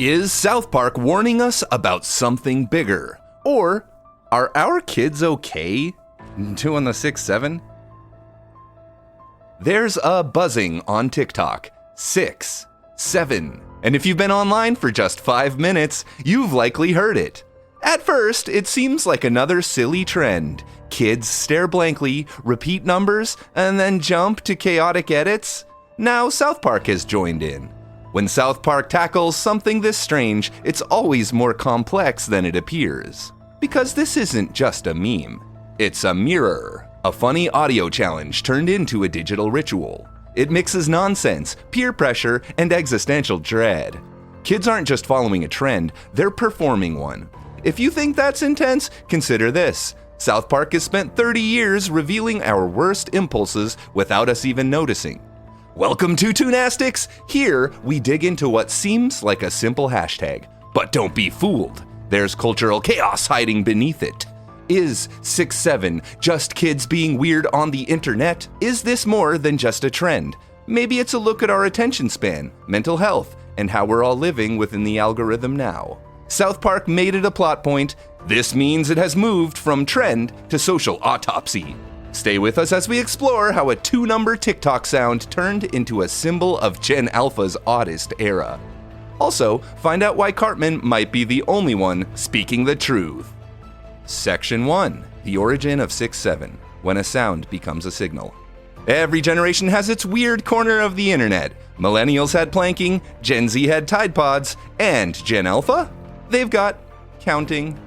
Is South Park warning us about something bigger? Or are our kids okay? 2 on the 6-7? There's a buzzing on TikTok. 6, 7. And if you've been online for just 5 minutes, you've likely heard it. At first, it seems like another silly trend. Kids stare blankly, repeat numbers, and then jump to chaotic edits. Now South Park has joined in. When South Park tackles something this strange, it's always more complex than it appears. Because this isn't just a meme. It's a mirror, a funny audio challenge turned into a digital ritual. It mixes nonsense, peer pressure, and existential dread. Kids aren't just following a trend, they're performing one. If you think that's intense, consider this. South Park has spent 30 years revealing our worst impulses without us even noticing. Welcome to Toonastics! Here, we dig into what seems like a simple hashtag. But don't be fooled. There's cultural chaos hiding beneath it. Is 6-7 just kids being weird on the internet? Is this more than just a trend? Maybe it's a look at our attention span, mental health, and how we're all living within the algorithm now. South Park made it a plot point. This means it has moved from trend to social autopsy. Stay with us as we explore how a 2-number TikTok sound turned into a symbol of Gen Alpha's oddest era. Also, find out why Cartman might be the only one speaking the truth. Section 1. The origin of 6-7, when a sound becomes a signal. Every generation has its weird corner of the internet. Millennials had planking, Gen Z had Tide Pods, and Gen Alpha? They've got counting.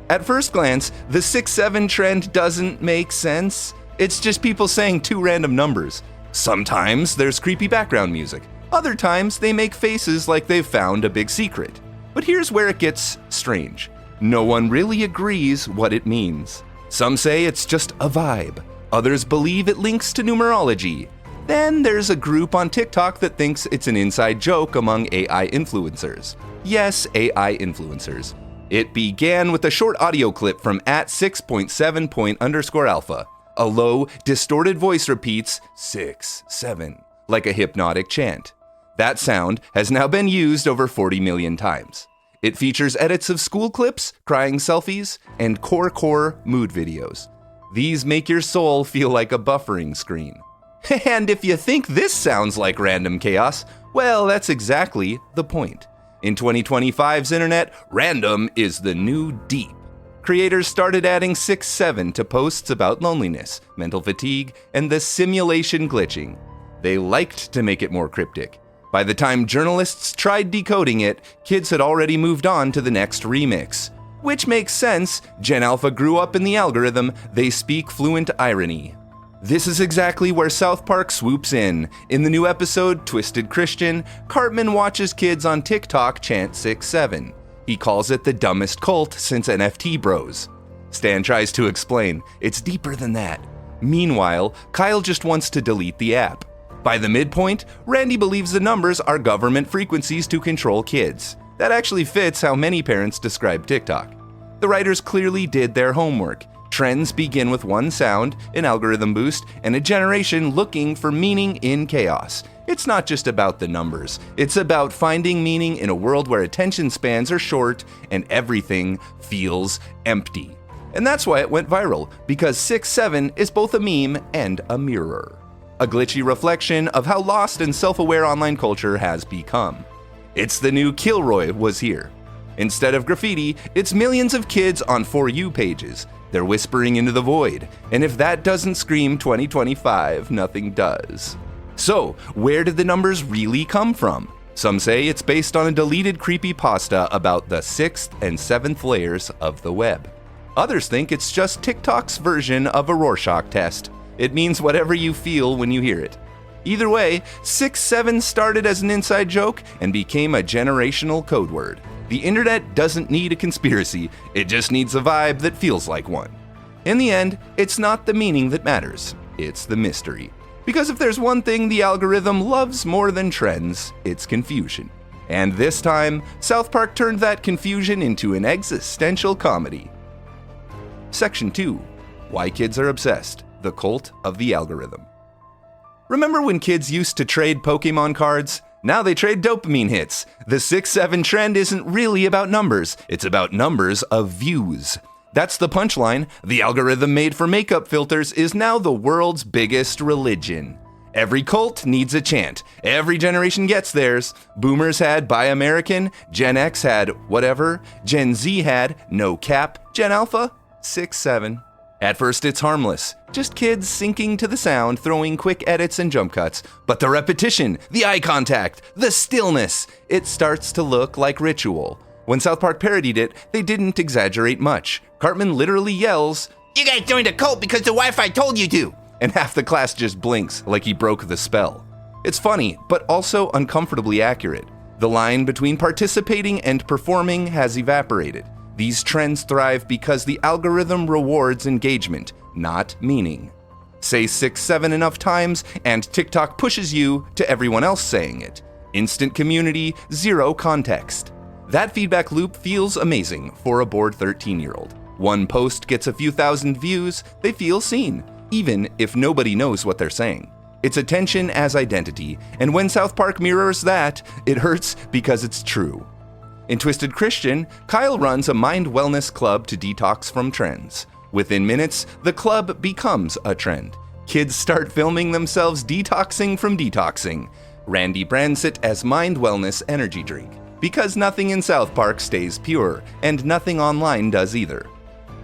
At first glance, the 6-7 trend doesn't make sense. It's just people saying 2 random numbers. Sometimes there's creepy background music. Other times they make faces like they've found a big secret. But here's where it gets strange. No one really agrees what it means. Some say it's just a vibe. Others believe it links to numerology. Then there's a group on TikTok that thinks it's an inside joke among AI influencers. Yes, AI influencers. It began with a short audio clip from @6.7._alpha. A low, distorted voice repeats 6-7 like a hypnotic chant. That sound has now been used over 40 million times. It features edits of school clips, crying selfies, and core mood videos. These make your soul feel like a buffering screen. And if you think this sounds like random chaos, well, that's exactly the point. In 2025's internet, random is the new deep. Creators started adding 6-7 to posts about loneliness, mental fatigue, and the simulation glitching. They liked to make it more cryptic. By the time journalists tried decoding it, kids had already moved on to the next remix. Which makes sense. Gen Alpha grew up in the algorithm. They speak fluent irony. This is exactly where South Park swoops in. In the new episode, Twisted Christian, Cartman watches kids on TikTok chant 6-7. He calls it the dumbest cult since NFT Bros. Stan tries to explain, it's deeper than that. Meanwhile, Kyle just wants to delete the app. By the midpoint, Randy believes the numbers are government frequencies to control kids. That actually fits how many parents describe TikTok. The writers clearly did their homework. Trends begin with one sound, an algorithm boost, and a generation looking for meaning in chaos. It's not just about the numbers. It's about finding meaning in a world where attention spans are short and everything feels empty. And that's why it went viral, because 6-7 is both a meme and a mirror. A glitchy reflection of how lost and self-aware online culture has become. It's the new Kilroy was here. Instead of graffiti, it's millions of kids on For You pages. They're whispering into the void, and if that doesn't scream 2025, nothing does. So, where did the numbers really come from? Some say it's based on a deleted creepypasta about the 6th and 7th layers of the web. Others think it's just TikTok's version of a Rorschach test. It means whatever you feel when you hear it. Either way, 6-7 started as an inside joke and became a generational code word. The internet doesn't need a conspiracy, it just needs a vibe that feels like one. In the end, it's not the meaning that matters, it's the mystery. Because if there's one thing the algorithm loves more than trends, it's confusion. And this time, South Park turned that confusion into an existential comedy. Section 2. Why Kids Are Obsessed, the Cult of the Algorithm. Remember when kids used to trade Pokemon cards? Now they trade dopamine hits. The 6-7 trend isn't really about numbers, it's about numbers of views. That's the punchline. The algorithm made for makeup filters is now the world's biggest religion. Every cult needs a chant. Every generation gets theirs. Boomers had Buy American. Gen X had whatever. Gen Z had No Cap. Gen Alpha, 6-7. At first it's harmless. Just kids syncing to the sound, throwing quick edits and jump cuts. But the repetition, the eye contact, the stillness, it starts to look like ritual. When South Park parodied it, they didn't exaggerate much. Cartman literally yells, "You guys joined a cult because the Wi-Fi told you to!" And half the class just blinks like he broke the spell. It's funny, but also uncomfortably accurate. The line between participating and performing has evaporated. These trends thrive because the algorithm rewards engagement, not meaning. Say 6-7 enough times, and TikTok pushes you to everyone else saying it. Instant community, zero context. That feedback loop feels amazing for a bored 13-year-old. One post gets a few thousand views, they feel seen, even if nobody knows what they're saying. It's attention as identity, and when South Park mirrors that, it hurts because it's true. In Twisted Christian, Kyle runs a mind wellness club to detox from trends. Within minutes, the club becomes a trend. Kids start filming themselves detoxing from detoxing. Randy brands it as Mind Wellness Energy Drink, because nothing in South Park stays pure, and nothing online does either.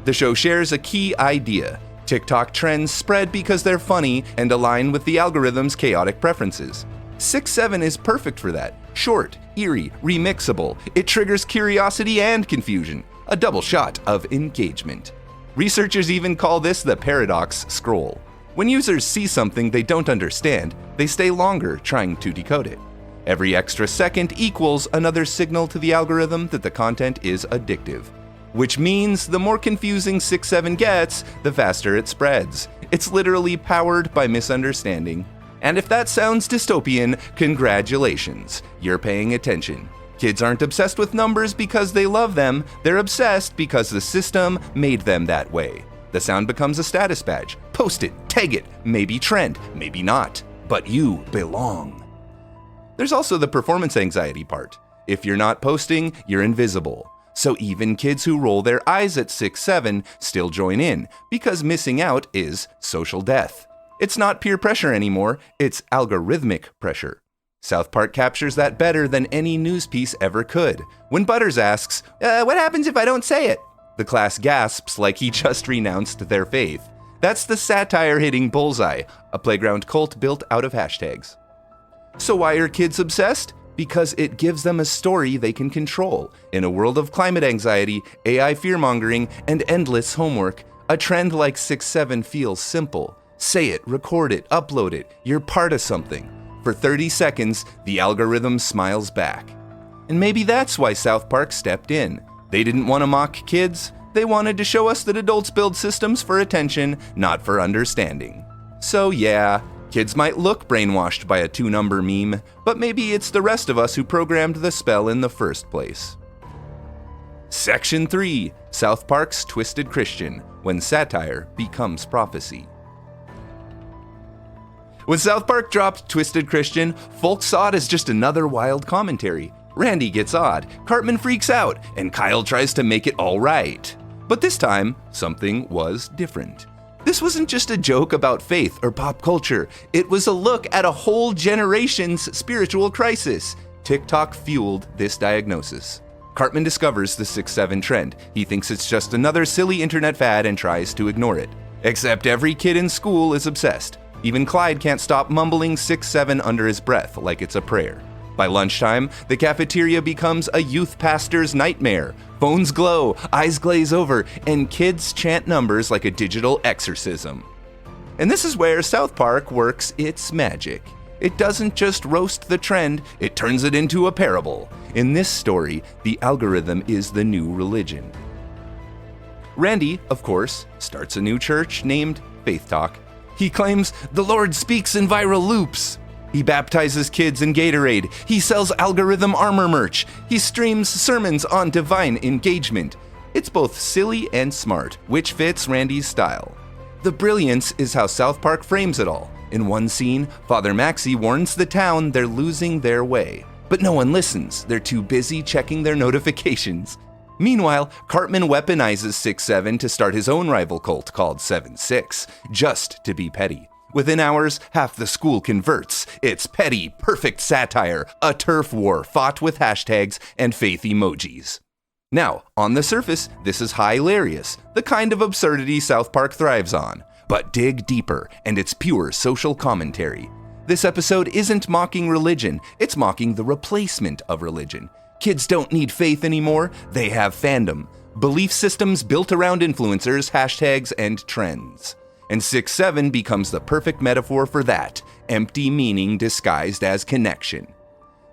The show shares a key idea. TikTok trends spread because they're funny and align with the algorithm's chaotic preferences. 6-7 is perfect for that. Short, eerie, remixable. It triggers curiosity and confusion. A double shot of engagement. Researchers even call this the paradox scroll. When users see something they don't understand, they stay longer trying to decode it. Every extra second equals another signal to the algorithm that the content is addictive. Which means the more confusing 6-7 gets, the faster it spreads. It's literally powered by misunderstanding. And if that sounds dystopian, congratulations, you're paying attention. Kids aren't obsessed with numbers because they love them, they're obsessed because the system made them that way. The sound becomes a status badge. Post it, tag it, maybe trend, maybe not. But you belong. There's also the performance anxiety part. If you're not posting, you're invisible. So even kids who roll their eyes at 6-7 still join in, because missing out is social death. It's not peer pressure anymore, it's algorithmic pressure. South Park captures that better than any news piece ever could. When Butters asks, what happens if I don't say it? The class gasps like he just renounced their faith. That's the satire hitting bullseye, a playground cult built out of hashtags. So why are kids obsessed? Because it gives them a story they can control. In a world of climate anxiety, AI fear-mongering, and endless homework, a trend like 6-7 feels simple. Say it, record it, upload it, you're part of something. For 30 seconds, the algorithm smiles back. And maybe that's why South Park stepped in. They didn't want to mock kids, they wanted to show us that adults build systems for attention, not for understanding. So yeah, kids might look brainwashed by a 2-number meme, but maybe it's the rest of us who programmed the spell in the first place. Section 3, South Park's Twisted Christian, when satire becomes prophecy. When South Park dropped Twisted Christian, folks saw it as just another wild commentary. Randy gets odd, Cartman freaks out, and Kyle tries to make it all right. But this time, something was different. This wasn't just a joke about faith or pop culture. It was a look at a whole generation's spiritual crisis. TikTok fueled this diagnosis. Cartman discovers the 6-7 trend. He thinks it's just another silly internet fad and tries to ignore it. Except every kid in school is obsessed. Even Clyde can't stop mumbling 6-7 under his breath like it's a prayer. By lunchtime, the cafeteria becomes a youth pastor's nightmare. Phones glow, eyes glaze over, and kids chant numbers like a digital exorcism. And this is where South Park works its magic. It doesn't just roast the trend, it turns it into a parable. In this story, the algorithm is the new religion. Randy, of course, starts a new church named Faith Talk. He claims the Lord speaks in viral loops. He baptizes kids in Gatorade. He sells algorithm armor merch. He streams sermons on divine engagement. It's both silly and smart, which fits Randy's style. The brilliance is how South Park frames it all. In one scene, Father Maxi warns the town they're losing their way. But no one listens, they're too busy checking their notifications. Meanwhile, Cartman weaponizes 6-7 to start his own rival cult called 7-6, just to be petty. Within hours, half the school converts. It's petty, perfect satire, a turf war fought with hashtags and faith emojis. Now, on the surface, this is hilarious, the kind of absurdity South Park thrives on. But dig deeper, and it's pure social commentary. This episode isn't mocking religion, it's mocking the replacement of religion. Kids don't need faith anymore, they have fandom. Belief systems built around influencers, hashtags, and trends. And 6-7 becomes the perfect metaphor for that, empty meaning disguised as connection.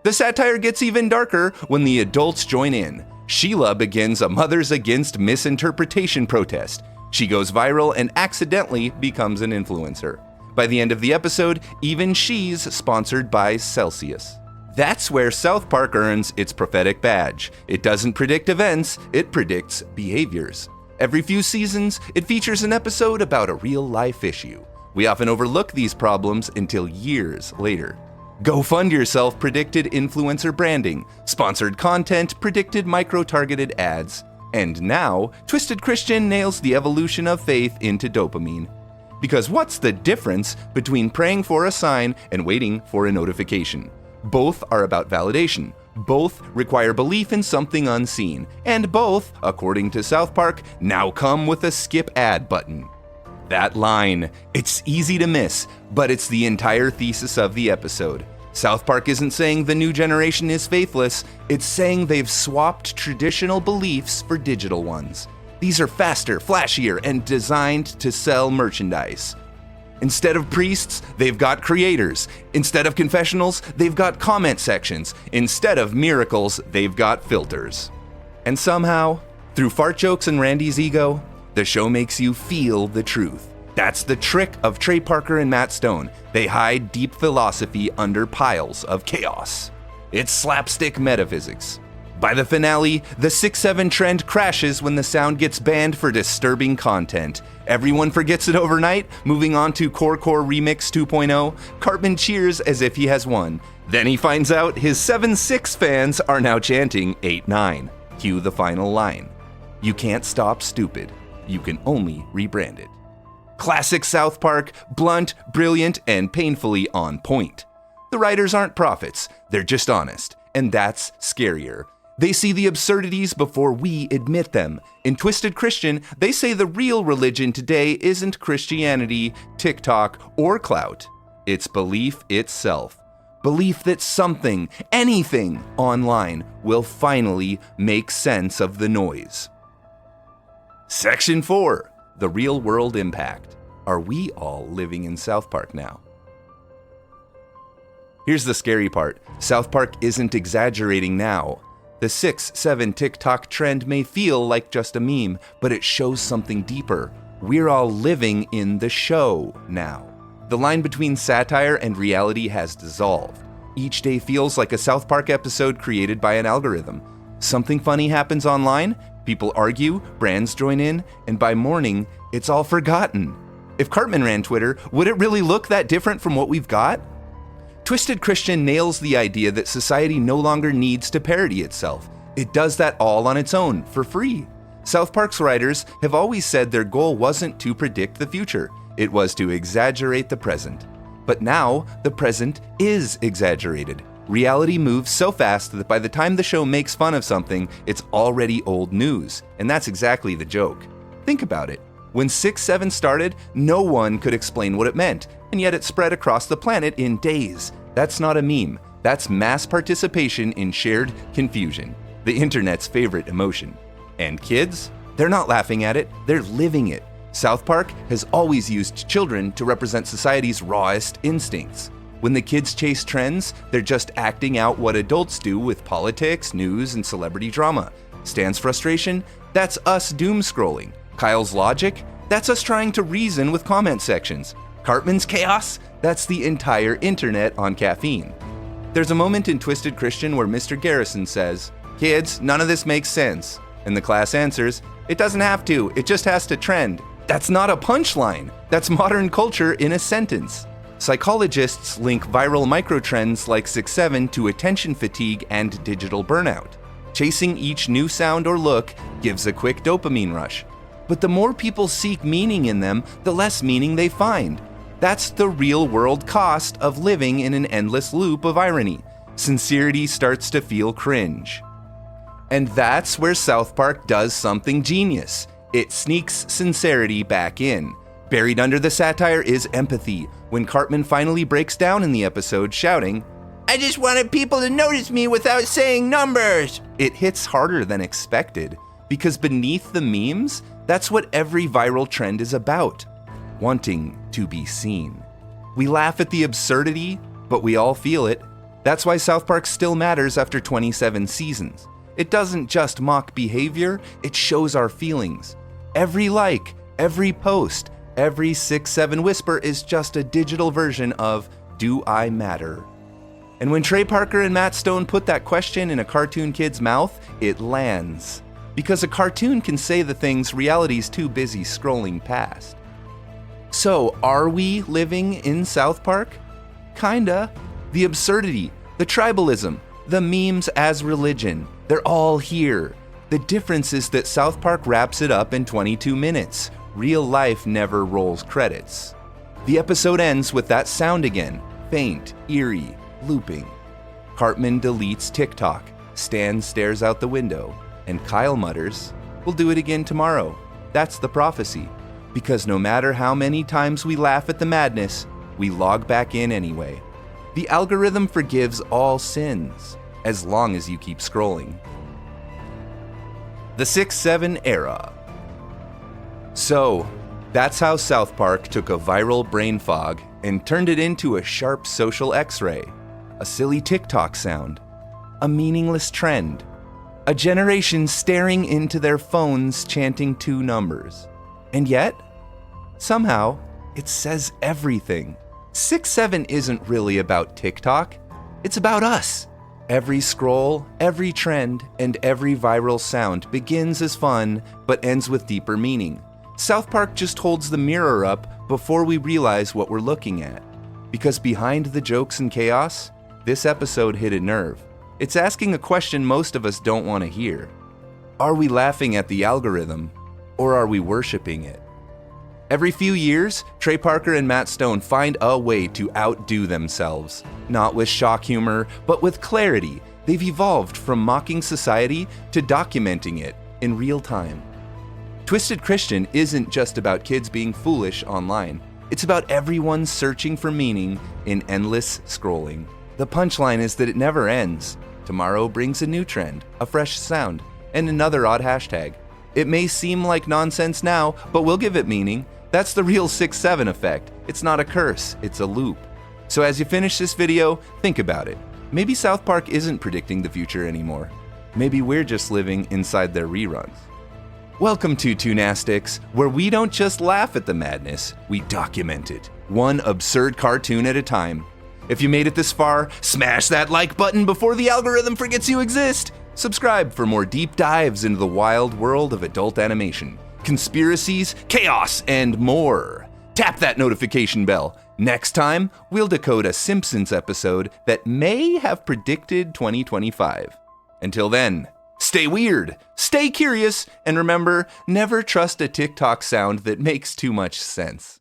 The satire gets even darker when the adults join in. Sheila begins a Mothers Against Misinterpretation protest. She goes viral and accidentally becomes an influencer. By the end of the episode, even she's sponsored by Celsius. That's where South Park earns its prophetic badge. It doesn't predict events, it predicts behaviors. Every few seasons, it features an episode about a real-life issue. We often overlook these problems until years later. Go Fund Yourself predicted influencer branding, sponsored content predicted micro-targeted ads, and now, Twisted Christian nails the evolution of faith into dopamine. Because what's the difference between praying for a sign and waiting for a notification? Both are about validation. Both require belief in something unseen. And both, according to South Park, now come with a skip ad button. That line, it's easy to miss, but it's the entire thesis of the episode. South Park isn't saying the new generation is faithless, it's saying they've swapped traditional beliefs for digital ones. These are faster, flashier, and designed to sell merchandise. Instead of priests, they've got creators. Instead of confessionals, they've got comment sections. Instead of miracles, they've got filters. And somehow, through fart jokes and Randy's ego, the show makes you feel the truth. That's the trick of Trey Parker and Matt Stone. They hide deep philosophy under piles of chaos. It's slapstick metaphysics. By the finale, the 6-7 trend crashes when the sound gets banned for disturbing content. Everyone forgets it overnight, moving on to Core Remix 2.0. Cartman cheers as if he has won. Then he finds out his 7-6 fans are now chanting 8-9. Cue the final line. You can't stop stupid. You can only rebrand it. Classic South Park, blunt, brilliant, and painfully on point. The writers aren't prophets, they're just honest, and that's scarier. They see the absurdities before we admit them. In Twisted Christian, they say the real religion today isn't Christianity, TikTok, or clout. It's belief itself. Belief that something, anything online will finally make sense of the noise. Section 4. The real-world impact. Are we all living in South Park now? Here's the scary part. South Park isn't exaggerating now. The 6-7 TikTok trend may feel like just a meme, but it shows something deeper. We're all living in the show now. The line between satire and reality has dissolved. Each day feels like a South Park episode created by an algorithm. Something funny happens online, people argue, brands join in, and by morning, it's all forgotten. If Cartman ran Twitter, would it really look that different from what we've got? Twisted Christian nails the idea that society no longer needs to parody itself. It does that all on its own, for free. South Park's writers have always said their goal wasn't to predict the future, it was to exaggerate the present. But now, the present is exaggerated. Reality moves so fast that by the time the show makes fun of something, it's already old news. And that's exactly the joke. Think about it. When 6-7 started, no one could explain what it meant, and yet it spread across the planet in days. That's not a meme. That's mass participation in shared confusion, the internet's favorite emotion. And kids? They're not laughing at it, they're living it. South Park has always used children to represent society's rawest instincts. When the kids chase trends, they're just acting out what adults do with politics, news, and celebrity drama. Stan's frustration? That's us doom scrolling. Kyle's logic? That's us trying to reason with comment sections. Cartman's chaos? That's the entire internet on caffeine. There's a moment in Twisted Christian where Mr. Garrison says, "Kids, none of this makes sense." And the class answers, "It doesn't have to, it just has to trend." That's not a punchline. That's modern culture in a sentence. Psychologists link viral microtrends like 6-7 to attention fatigue and digital burnout. Chasing each new sound or look gives a quick dopamine rush. But the more people seek meaning in them, the less meaning they find. That's the real-world cost of living in an endless loop of irony. Sincerity starts to feel cringe. And that's where South Park does something genius. It sneaks sincerity back in. Buried under the satire is empathy, when Cartman finally breaks down in the episode shouting, "I just wanted people to notice me without saying numbers." It hits harder than expected, because beneath the memes, that's what every viral trend is about. Wanting to be seen. We laugh at the absurdity, but we all feel it. That's why South Park still matters after 27 seasons. It doesn't just mock behavior, it shows our feelings. Every like, every post, every 6-7 whisper is just a digital version of "Do I matter?" And when Trey Parker and Matt Stone put that question in a cartoon kid's mouth, it lands. Because a cartoon can say the things reality's too busy scrolling past. So, are we living in South Park? Kinda. The absurdity, the tribalism, the memes as religion, they're all here. The difference is that South Park wraps it up in 22 minutes. Real life never rolls credits. The episode ends with that sound again, faint, eerie, looping. Cartman deletes TikTok, Stan stares out the window, and Kyle mutters, "We'll do it again tomorrow." That's the prophecy. Because no matter how many times we laugh at the madness, we log back in anyway. The algorithm forgives all sins, as long as you keep scrolling. The 6-7 era. So, that's how South Park took a viral brain fog and turned it into a sharp social X-ray, a silly TikTok sound, a meaningless trend, a generation staring into their phones chanting 2 numbers. And yet, somehow, it says everything. 6-7 isn't really about TikTok, it's about us. Every scroll, every trend, and every viral sound begins as fun, but ends with deeper meaning. South Park just holds the mirror up before we realize what we're looking at. Because behind the jokes and chaos, this episode hit a nerve. It's asking a question most of us don't want to hear. Are we laughing at the algorithm, or are we worshiping it? Every few years, Trey Parker and Matt Stone find a way to outdo themselves. Not with shock humor, but with clarity. They've evolved from mocking society to documenting it in real time. Twisted Christian isn't just about kids being foolish online. It's about everyone searching for meaning in endless scrolling. The punchline is that it never ends. Tomorrow brings a new trend, a fresh sound, and another odd hashtag. It may seem like nonsense now, but we'll give it meaning. That's the real 6-7 effect. It's not a curse, it's a loop. So as you finish this video, think about it. Maybe South Park isn't predicting the future anymore. Maybe we're just living inside their reruns. Welcome to Toonastics, where we don't just laugh at the madness, we document it, one absurd cartoon at a time. If you made it this far, smash that like button before the algorithm forgets you exist. Subscribe for more deep dives into the wild world of adult animation, conspiracies, chaos, and more. Tap that notification bell. Next time, we'll decode a Simpsons episode that may have predicted 2025. Until then, stay weird, stay curious, and remember, never trust a TikTok sound that makes too much sense.